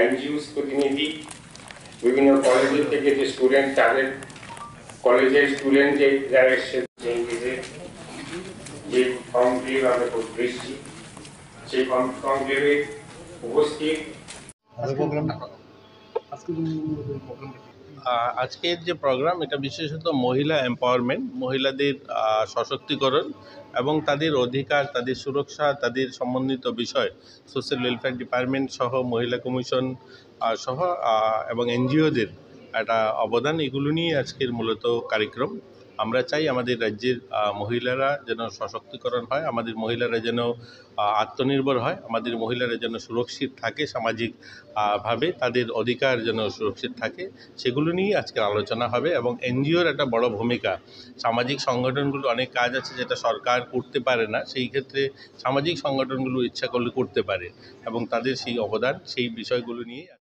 NGOs প্রতিনিধি, বিভিন্ন কলেজের থেকে যে স্টুডেন্ট, তাদের কলেজের স্টুডেন্ট যারা এসেছে যে কনক্লেভ আমরা করতেছি, সেই কনক্লেভে উপস্থিত। আজকের যে প্রোগ্রাম, এটা বিশেষত মহিলা এম্পাওয়ারমেন্ট, মহিলাদের সশক্তিকরণ এবং তাদের অধিকার, তাদের সুরক্ষা, তাদের সম্বন্ধিত বিষয় সোশ্যাল ওয়েলফেয়ার ডিপার্টমেন্ট সহ মহিলা কমিশন সহ এবং এনজিওদের একটা অবদান, এগুলো নিয়ে আজকের মূলত কার্যক্রম। আমরা চাই আমাদের রাজ্যের মহিলারা যেন সশক্তিকরণ হয়, আমাদের মহিলারা যেন আত্মনির্ভর হয়, আমাদের মহিলারা যেন সুরক্ষিত থাকে, সামাজিক ভাবে তাদের অধিকার যেন সুরক্ষিত থাকে, সেগুলো নিয়ে আজকের আলোচনা হবে। এবং এনজিওর একটা বড় ভূমিকা, সামাজিক সংগঠনগুলো অনেক কাজ আছে যেটা সরকার করতে পারে না, সেই ক্ষেত্রে সামাজিক সংগঠনগুলো ইচ্ছা করলে করতে পারে এবং তাদের সেই অবদান, সেই বিষয়গুলো নিয়ে